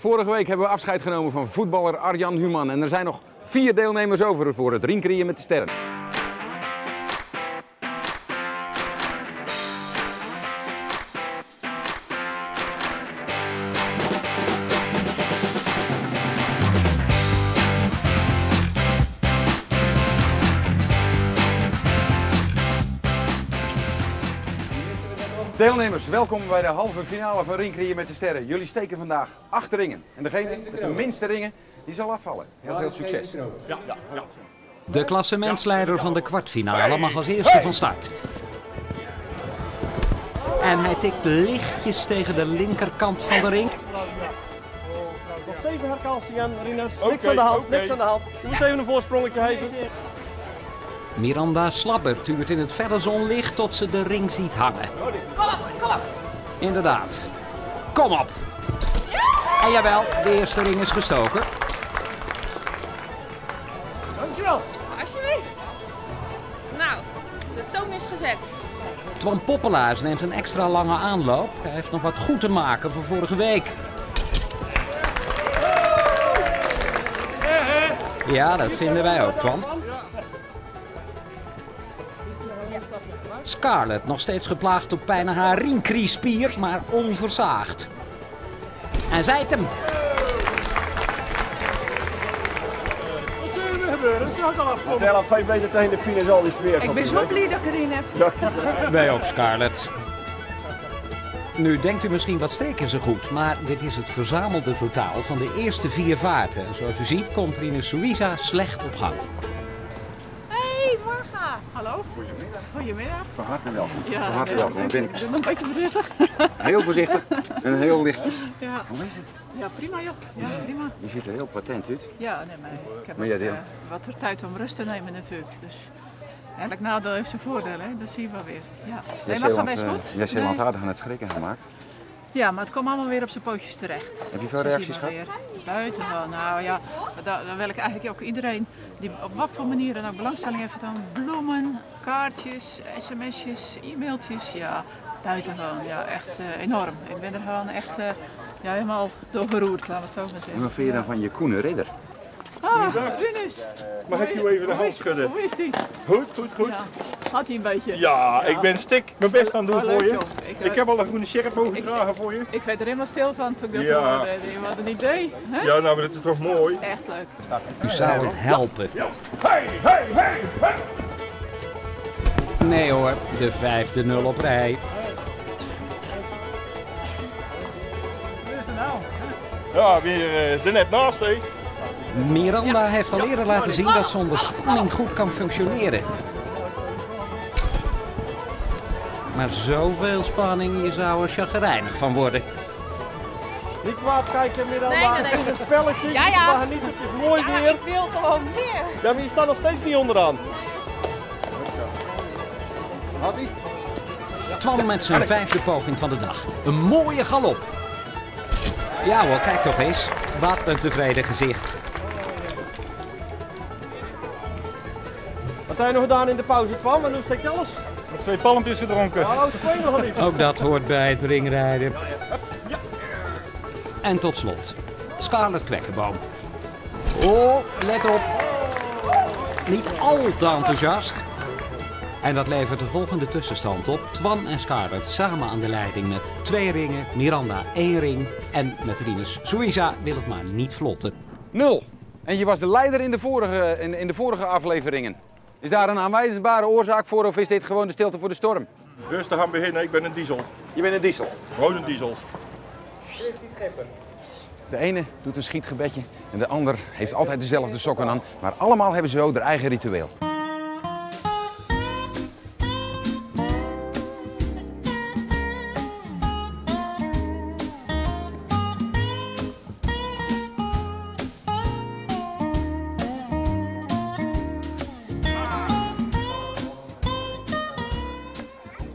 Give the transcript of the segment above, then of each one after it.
Vorige week hebben we afscheid genomen van voetballer Arjan Human. En er zijn nog 4 deelnemers over voor het ringcreëen met de sterren. Deelnemers, welkom bij de halve finale van ringcreëen met de sterren. Jullie steken vandaag 8 ringen. En degene met de minste ringen, die zal afvallen. Heel veel succes. Ja. De klassementsleider van de kwartfinale mag als eerste van start. En hij tikt lichtjes tegen de linkerkant van de ring. Nog 7 herkalsingen, Rinus. Niks aan de hand, niks aan de hand. Je moet even een voorsprongetje geven. Miranda Slapper tuurt in het felle zonlicht tot ze de ring ziet hangen. Kom op! Inderdaad. Kom op! En jawel, de eerste ring is gestoken. Dankjewel. Alsjeblieft. Nou, de toon is gezet. Twan Poppelaars neemt een extra lange aanloop. Hij heeft nog wat goed te maken voor vorige week. Ja, dat vinden wij ook, Twan. Scarlett, nog steeds geplaagd door pijn aan haar ringkriespier, maar onversaagd. En zij het hem. Wat zullen er gebeuren? Dat is al afgelopen. Het helft 5 meter tegen de pin is al die sfeer. Ik ben zo blij dat ik erin heb. Wij ook, Scarlett. Nu denkt u misschien, wat steken ze goed, maar dit is het verzamelde totaal van de eerste 4 vaarten. En zoals u ziet komt Rinus Suiza slecht op gang. Hey, Marga. Hallo. Goedemiddag. Van harte welkom. Ja, Van harte welkom. Ik ben een beetje voorzichtig. Heel voorzichtig en heel lichtjes. Ja. Hoe is het? Ja, prima joh. Ja, prima. Je ziet er heel patent uit. Ja, nee, maar ik heb Maar ook, jij wat tijd om rust te nemen natuurlijk. Dus elk nadeel heeft zijn voordeel, hè. Dat zie je wel weer. Ja. Nee, maar gaat best goed. Jij hebt Zeeland aardig aan het schrikken gemaakt. Ja, maar het komt allemaal weer op zijn pootjes terecht. Heb je veel Zo reacties zien we gehad? weer. Buitengewoon. Nou ja, daar wil ik eigenlijk ook iedereen die op wat voor manier dan ook belangstelling heeft aan bloemen, kaartjes, sms'jes, e-mailtjes. Ja, buitengewoon. Ja, echt enorm. Ik ben er gewoon echt ja, helemaal door geroerd, laten we het zo maar En zeggen. wat vind je dan van je Koene Ridder? Ah, Rinus. Mag ik u even de hand schudden? Hoe is die? Goed. Ja, had hij een beetje? Ja, ik ben stik mijn best aan het doen Oh, voor leuk, je. joh. Ik heb al een groene sjerp mogen dragen voor je. Ik werd er helemaal stil van toen ik dat Ja. hoorde. Je had een idee. Hè? Ja, nou, maar dat is toch mooi? Echt leuk. U zou het helpen. Hey! Nee hoor, de 5e 0 op rij. Hoe is het nou? Ja, weer er net naast, hè? Miranda heeft al eerder laten zien dat ze onder spanning goed kan functioneren. Maar zoveel spanning, je zou er chagrijnig van worden. Niet kwaad kijken, Miranda. Nee, Het is een spelletje. Ja. Je mag genieten, het is mooi Ja, maar weer. ik wil gewoon meer. Ja, maar je staat nog steeds niet onderaan. Twan met zijn 5e poging van de dag. Een mooie galop. Ja hoor, kijk toch eens. Wat een tevreden gezicht. Wat heb je nog gedaan in de pauze, Twan? Maar nu steekt je alles. Met 2 palmpjes gedronken. Oh, 2 nog liefst. Ook dat hoort bij het ringrijden. En tot slot, Scarlett Kwekkenboom. Oh, let op. Niet al te enthousiast. En dat levert de volgende tussenstand op. Twan en Scarlett samen aan de leiding met 2 ringen. Miranda 1 ring. En met Rinus Suiza wil het maar niet vlotten. 0. En je was de leider in de vorige afleveringen. Is daar een aanwijzbare oorzaak voor of is dit gewoon de stilte voor de storm? Rustig aan beginnen, ik ben een diesel. Je bent een diesel. Gewoon een diesel. De ene doet een schietgebedje en de ander heeft altijd dezelfde sokken aan. Maar allemaal hebben ze zo hun eigen ritueel.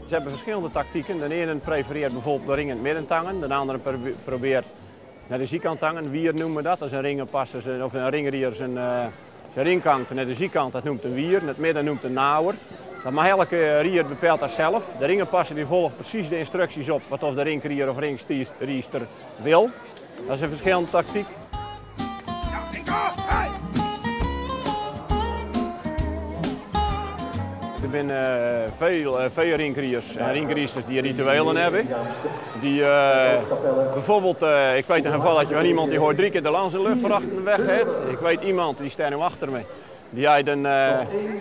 Ze hebben verschillende tactieken. De ene prefereert bijvoorbeeld de ring in het midden te hangen. De andere probeert naar de zijkant te hangen. Wier noemen we dat. Als een ringenpasser of een ringrier zijn ring hangt naar de zijkant, dat noemt een wier. In het midden noemt een nauwer. Dat mag elke rier bepaalt dat zelf. De ringenpasser die volgt precies de instructies op wat of de ringrier of ringriester wil. Dat is een verschillende tactiek. Er zijn veel ringriers en ringriesters die rituelen hebben. Die bijvoorbeeld, ik weet een geval dat je van iemand die hoort 3 keer de lans in de lucht verachter weg hebt. Ik weet iemand die staat nu achter me. Die heeft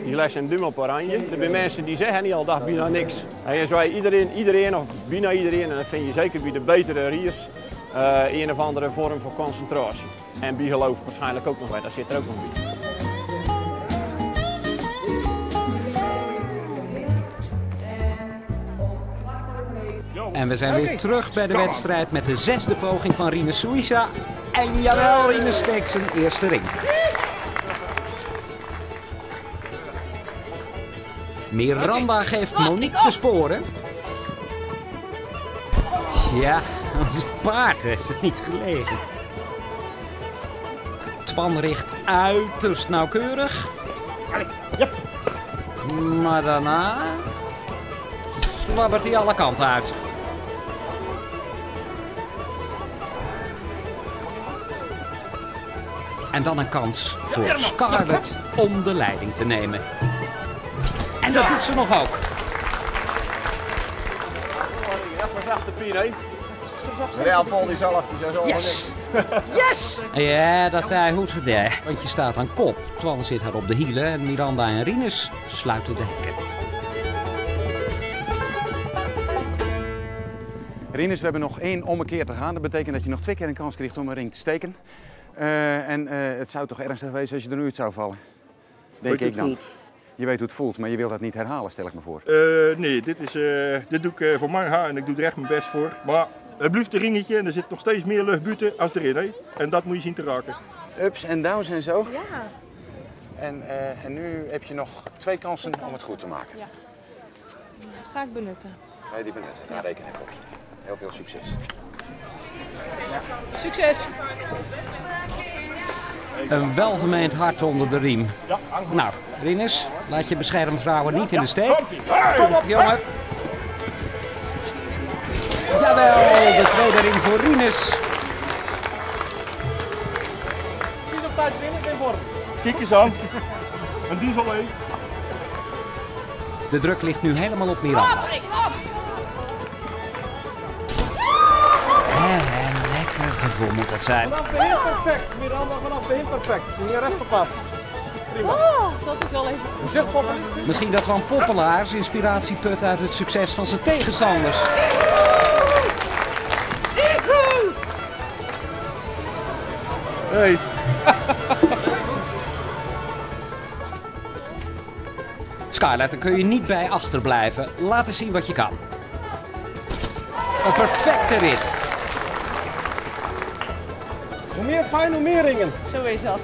die les een duim op oranje. Er zijn mensen die zeggen niet al dag bijna niks. En zo iedereen of bijna iedereen, en dat vind je zeker bij de betere riers, een of andere vorm van concentratie. En bij geloof waarschijnlijk ook nog bij, dat zit er ook nog bij. En we zijn weer terug bij de wedstrijd met de 6e poging van Rinus Suiza. En jawel, Rinus steekt zijn eerste ring. Miranda geeft Monique de sporen. Tja, het paard heeft het niet gelegen. Twan richt uiterst nauwkeurig. Maar daarna zwabbert hij alle kanten uit. En dan een kans voor Scarlett om de leiding te nemen. En dat doet ze nog ook. Even zachte pien, hè? Ja, Paul die zal zo. Yes! Yes! Ja, dat hij goed gedaan. Want je staat aan kop. Twan zit haar op de hielen en Miranda en Rinus sluiten de hekken. Rinus, we hebben nog 1 ommekeer te gaan. Dat betekent dat je nog 2 keer een kans krijgt om een ring te steken. Het zou toch ernstig wezen als je er nu uit zou vallen? Denk ik dan. Je weet hoe het voelt, maar je wilt dat niet herhalen, stel ik me voor. Nee, dit doe ik voor mijn haar en ik doe er echt mijn best voor. Maar het blijft een ringetje en er zit nog steeds meer lucht buiten als erin. Hè? En dat moet je zien te raken. Ups en downs en zo. Ja. En nu heb je nog 2 kansen om het goed te maken. Ja. Ga ik benutten. Ga je die benutten? Daar reken ik op. Heel veel succes. Succes! Een welgemeend hart onder de riem. Nou, Rinus, laat je beschermde vrouwen niet in de steek. Kom op, jongen. Jawel, de tweede ring voor Rinus. Niet op tijd winnen, in vorm. Kijk eens aan. Een diesel, hè? De druk ligt nu helemaal op Miranda. Lekker gevoel moet dat zijn. Vanaf begin perfect, Miranda, vanaf begin perfect. Ze ging recht op pad. Prima. Oh, dat is wel even. Zuchtpoppen. Misschien dat Van Poppelaar zijn inspiratie put uit het succes van zijn tegenstanders. Hey. Scarlett, daar kun je niet bij achterblijven. Laat eens zien wat je kan. Een perfecte rit. Hoe meer pijn, hoe meer ringen. Zo is dat.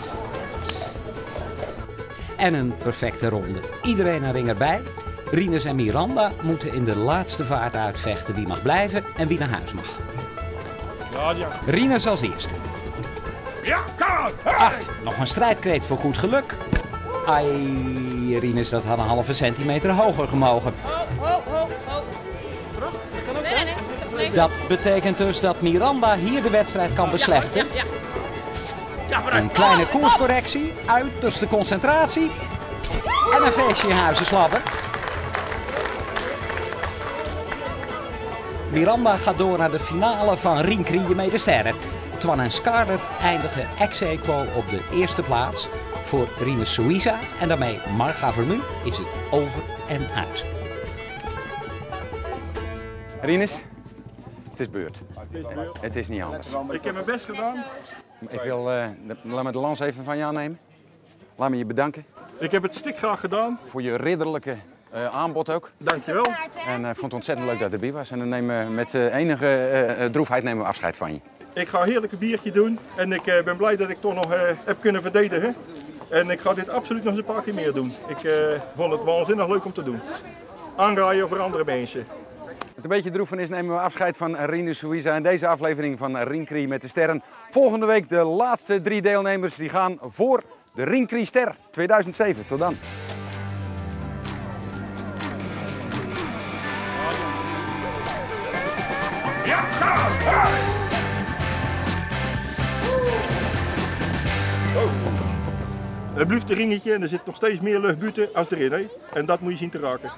En een perfecte ronde. Iedereen een ring erbij. Rinus en Miranda moeten in de laatste vaart uitvechten wie mag blijven en wie naar huis mag. Ja. Rinus als eerste. Ja, kom! Ach, nog een strijdkreet voor goed geluk. Ai, Rinus, dat had een halve centimeter hoger gemogen. Ho. Nee. Dat betekent dus dat Miranda hier de wedstrijd kan beslechten. Ja. Een kleine koerscorrectie, uiterste concentratie en een feestje in huizen slabber. Miranda gaat door naar de finale van Ringkrieën met de sterren. Twan en Scarlett eindigen ex aequo op de eerste plaats voor Rinus Suiza. En daarmee Marga Vermu is het over en uit. Rinus, het is beurt. Het is niet anders. Ik heb mijn best gedaan. Ik wil, laat me de lans even van je aannemen. Laat me je bedanken Ik heb het stik graag gedaan. voor je ridderlijke aanbod ook. Dankjewel. En ik vond het ontzettend leuk dat je erbij was. En dan nemen we met enige droefheid nemen we afscheid van je. Ik ga een heerlijke biertje doen. En ik ben blij dat ik toch nog heb kunnen verdedigen. En ik ga dit absoluut nog eens een paar keer meer doen. Ik vond het waanzinnig leuk om te doen. Aanraaien voor andere mensen. Met een beetje droefenis nemen we afscheid van Rinus Suiza in deze aflevering van Ringkrie met de Sterren. Volgende week de laatste 3 deelnemers die gaan voor de Ringkrie Ster 2007. Tot dan. Ja, ga! Het blijft een ringetje en er zit nog steeds meer lucht buiten als erin. Hè? En dat moet je zien te raken.